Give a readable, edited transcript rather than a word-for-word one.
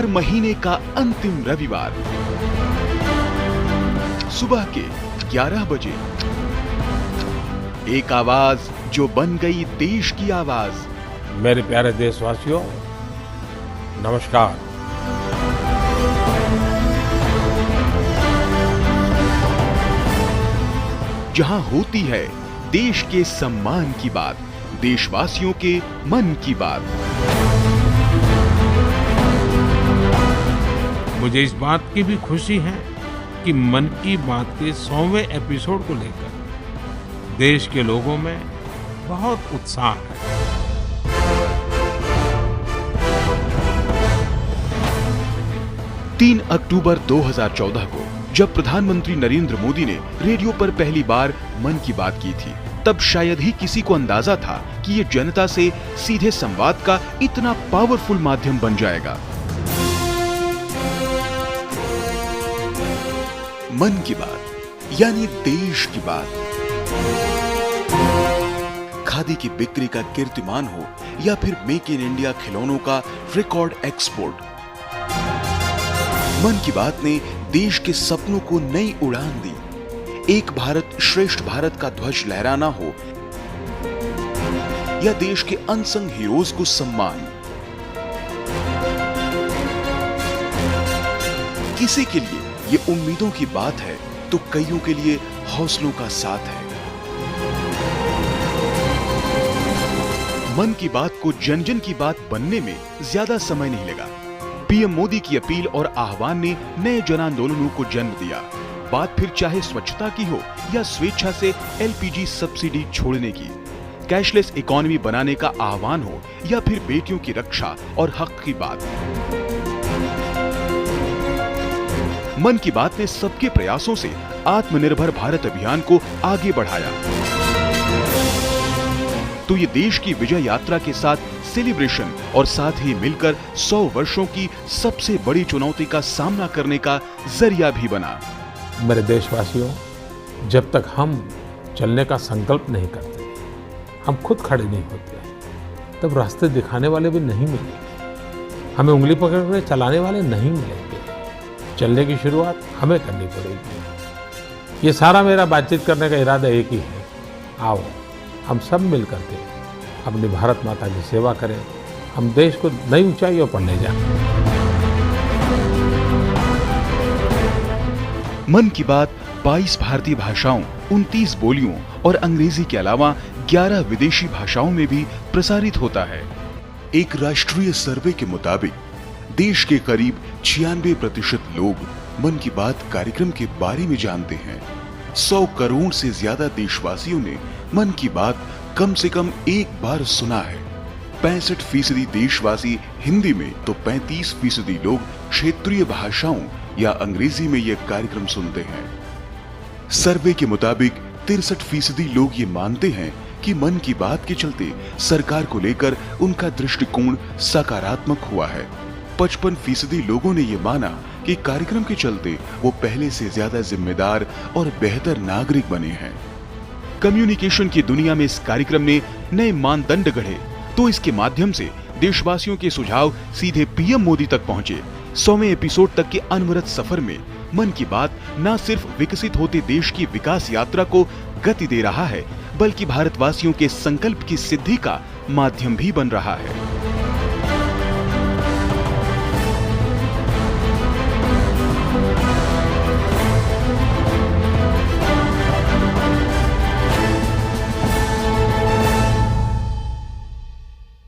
हर महीने का अंतिम रविवार सुबह के 11 बजे एक आवाज जो बन गई देश की आवाज। मेरे प्यारे देशवासियों, नमस्कार। जहां होती है देश के सम्मान की बात, देशवासियों के मन की बात। मुझे इस बात की भी खुशी है कि मन की बात के 100वें एपिसोड को लेकर देश के लोगों में बहुत उत्साह है। तीन अक्टूबर 2014 को जब प्रधानमंत्री नरेंद्र मोदी ने रेडियो पर पहली बार मन की बात की थी, तब शायद ही किसी को अंदाजा था कि ये जनता से सीधे संवाद का इतना पावरफुल माध्यम बन जाएगा। मन की बात यानी देश की बात। खादी की बिक्री का कीर्तिमान हो या फिर मेक इन इंडिया खिलौनों का रिकॉर्ड एक्सपोर्ट, मन की बात ने देश के सपनों को नई उड़ान दी। एक भारत श्रेष्ठ भारत का ध्वज लहराना हो या देश के अनसंग हीरोज को सम्मान, किसी के लिए ये उम्मीदों की बात है तो कईयों के लिए हौसलों का साथ है। मन की बात को जन जन की बात बनने में ज्यादा समय नहीं लगा। पीएम मोदी की अपील और आह्वान ने नए जन आंदोलनों को जन्म दिया। बात फिर चाहे स्वच्छता की हो या स्वेच्छा से एलपीजी सब्सिडी छोड़ने की, कैशलेस इकोनॉमी बनाने का आह्वान हो या फिर बेटियों की रक्षा और हक की बात। मन की बात ने सबके प्रयासों से आत्मनिर्भर भारत अभियान को आगे बढ़ाया। तो ये देश की विजय यात्रा के साथ सेलिब्रेशन और साथ ही मिलकर 100 वर्षों की सबसे बड़ी चुनौती का सामना करने का जरिया भी बना। मेरे देशवासियों, जब तक हम चलने का संकल्प नहीं करते, हम खुद खड़े नहीं होते, तब रास्ते दिखाने वाले भी नहीं मिलेंगे, हमें उंगली पकड़ कर चलाने वाले नहीं मिलेंगे। चलने की शुरुआत हमें करनी पड़ेगी। ये सारा मेरा बातचीत करने का इरादा एक ही है, आओ हम सब मिल करके अपनी भारत माता की सेवा करें, हम देश को नई ऊंचाइयों पर ले जाएं। मन की बात 22 भारतीय भाषाओं, 29 बोलियों और अंग्रेजी के अलावा 11 विदेशी भाषाओं में भी प्रसारित होता है। एक राष्ट्रीय सर्वे के मुताबिक देश के करीब 96% लोग मन की बात कार्यक्रम के बारे में जानते हैं। 100 करोड़ से ज्यादा देशवासियों ने मन की बात कम से कम एक बार सुना है। 65% देशवासी हिंदी में तो 35% लोग क्षेत्रीय भाषाओं या अंग्रेजी में यह कार्यक्रम सुनते हैं। सर्वे के मुताबिक 63% लोग ये मानते हैं कि मन की बात के चलते सरकार को लेकर उनका दृष्टिकोण सकारात्मक हुआ है। 55% लोगों ने यह माना कि कार्यक्रम के चलते वो पहले से ज्यादा जिम्मेदार और बेहतर नागरिक बने हैं। कम्युनिकेशन की दुनिया में इस कार्यक्रम ने नए मानदंड गढ़े, तो इसके माध्यम से देशवासियों के सुझाव सीधे पीएम मोदी तक पहुंचे। 100वें एपिसोड तक के अनवरत सफर में मन की बात न सिर्फ विकसित होते देश की विकास यात्रा को गति दे रहा है, बल्कि भारतवासियों के संकल्प की सिद्धि का माध्यम भी बन रहा है।